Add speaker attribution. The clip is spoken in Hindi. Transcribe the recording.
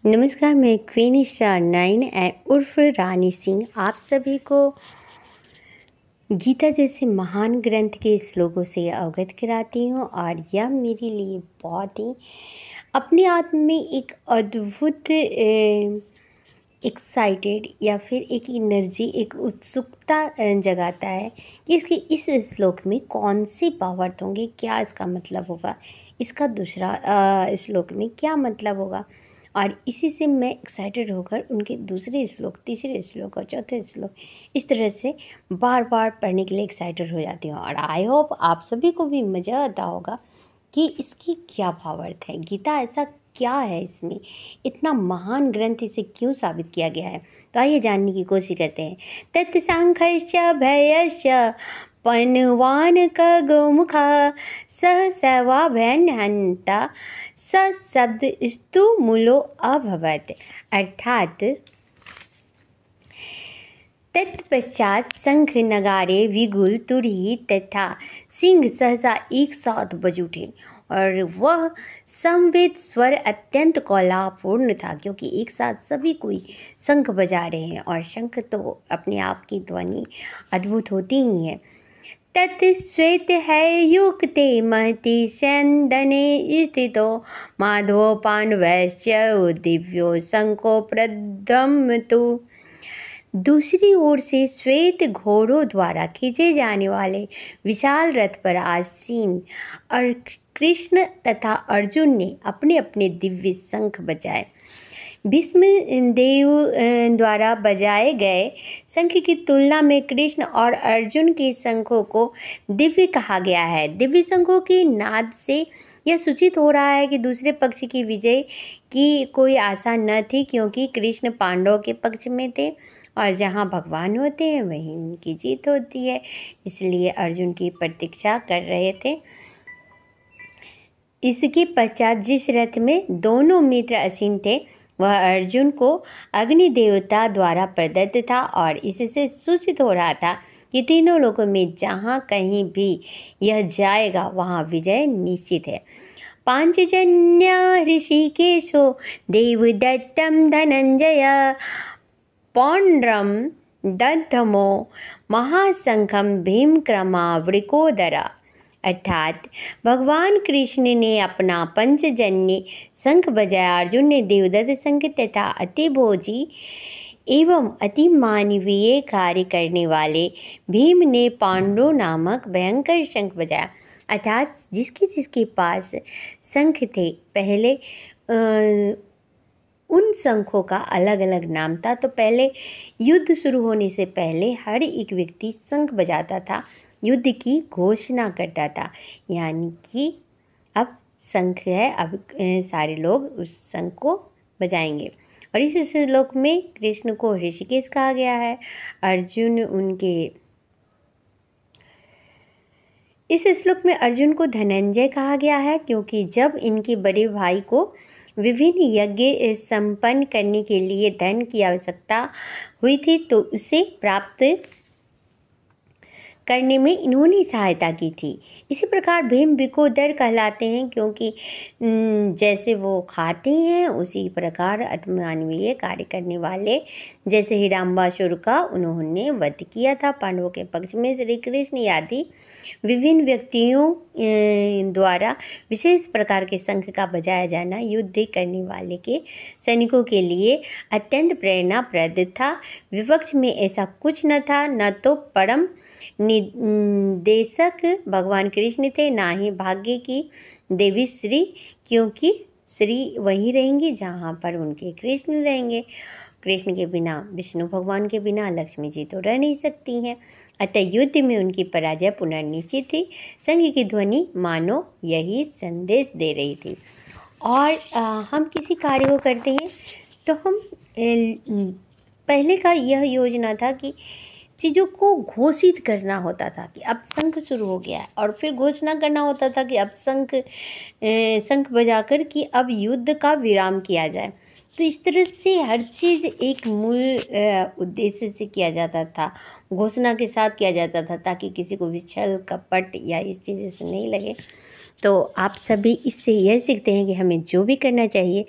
Speaker 1: नमस्कार, मैं क्वीन स्टार 9 उर्फ रानी सिंह आप सभी को गीता जैसे महान ग्रंथ के श्लोकों से अवगत कराती हूँ। और यह मेरे लिए बहुत ही अपने आप में एक अद्भुत एक्साइटेड या फिर एक एनर्जी, एक उत्सुकता जगाता है कि इसके इस श्लोक में कौन से भावार्थ होंगे, क्या इसका मतलब होगा, इसका दूसरा श्लोक में क्या मतलब होगा। और इसी से मैं एक्साइटेड होकर उनके दूसरे श्लोक, तीसरे श्लोक और चौथे श्लोक इस तरह से बार बार पढ़ने के लिए एक्साइटेड हो जाती हूँ। और आई होप आप सभी को भी मज़ा आता होगा कि इसकी क्या भावार्थ है, गीता ऐसा क्या है, इसमें इतना महान ग्रंथ इसे क्यों साबित किया गया है। तो आइए जानने की कोशिश करते हैं। तत्संख्यश्च भयश्च पन्वान क गोमुखा सह सवाभ्यन्हन्ता स शब्द स्तु मूलो अभवत। अर्थात तत्पश्चात शंख नगारे विगुल तुरही तथा सिंह सहसा एक साथ बज उठे और वह समवेत स्वर अत्यंत कोलाहलपूर्ण था, क्योंकि एक साथ सभी कोई शंख बजा रहे हैं और शंख तो अपने आप की ध्वनि अद्भुत होती ही है। तत्श्वेत है युक्ते महति सैन्दने स्थितो माधवो पाण्डवश्च दिव्यो शंखो प्रद्युम्नतु। दूसरी ओर से श्वेत घोड़ों द्वारा खींचे जाने वाले विशाल रथ पर आसीन और कृष्ण तथा अर्जुन ने अपने अपने दिव्य शंख बजाए। भीष्म देव द्वारा बजाए गए शंख की तुलना में कृष्ण और अर्जुन के शंखों को दिव्य कहा गया है। दिव्य शंखों की नाद से यह सूचित हो रहा है कि दूसरे पक्ष की विजय की कोई आशा न थी, क्योंकि कृष्ण पांडवों के पक्ष में थे और जहाँ भगवान होते हैं वहीं उनकी जीत होती है। इसलिए अर्जुन की प्रतीक्षा कर रहे थे। इसके पश्चात जिस रथ में दोनों मित्र आसीन थे वह अर्जुन को अग्नि देवता द्वारा प्रदत्त था और इससे सूचित हो रहा था कि तीनों लोगों में जहाँ कहीं भी यह जाएगा वहाँ विजय निश्चित है। पांचजन्य ऋषिकेशो देवदत्तम धनंजय पौंड्रम दद्धमो महाशंखम भीमक्रमावृकोदरा। अर्थात भगवान कृष्ण ने अपना पंचजन्य शंख बजाया, अर्जुन ने देवदत्त शंख तथा अतिभोजी एवं अति मानवीय कार्य करने वाले भीम ने पांडु नामक भयंकर शंख बजाया। अर्थात जिसके पास शंख थे पहले उन शंखों का अलग अलग नाम था। तो पहले युद्ध शुरू होने से पहले हर एक व्यक्ति शंख बजाता था, युद्ध की घोषणा करता था, यानी कि अब शंख है, अब सारे लोग उस शंख को बजाएंगे। और इस श्लोक में कृष्ण को ऋषिकेश कहा गया है, अर्जुन उनके इस श्लोक में अर्जुन को धनंजय कहा गया है, क्योंकि जब इनके बड़े भाई को विभिन्न यज्ञ संपन्न करने के लिए धन की आवश्यकता हुई थी तो उसे प्राप्त करने में इन्होंने सहायता की थी। इसी प्रकार भीम विकोदर कहलाते हैं, क्योंकि जैसे वो खाते हैं उसी प्रकार अतिमानवीय कार्य करने वाले, जैसे हिडाम्बासुर का उन्होंने वध किया था पांडवों के पक्ष में श्री कृष्ण आदि विभिन्न व्यक्तियों द्वारा विशेष प्रकार के शंख का बजाया जाना युद्ध करने वाले के सैनिकों के लिए अत्यंत प्रेरणाप्रद था। विपक्ष में ऐसा कुछ न था, न तो परम निदेशक भगवान कृष्ण थे, ना ही भाग्य की देवी श्री, क्योंकि श्री वहीं रहेंगी जहाँ पर उनके कृष्ण रहेंगे। कृष्ण के बिना, विष्णु भगवान के बिना लक्ष्मी जी तो रह नहीं सकती हैं। अतः युद्ध में उनकी पराजय पुनर्निश्चित थी। शंख की ध्वनि मानो यही संदेश दे रही थी। और हम किसी कार्य को करते हैं तो हम पहले का यह योजना था कि चीज़ों को घोषित करना होता था कि अब शंख शुरू हो गया है, और फिर घोषणा करना होता था कि अब शंख बजाकर कि अब युद्ध का विराम किया जाए। तो इस तरह से हर चीज़ एक मूल उद्देश्य से किया जाता था, घोषणा के साथ किया जाता था, ताकि किसी को भी छल कपट या इस चीज़ से नहीं लगे। तो आप सभी इससे यह सीखते हैं कि हमें जो भी करना चाहिए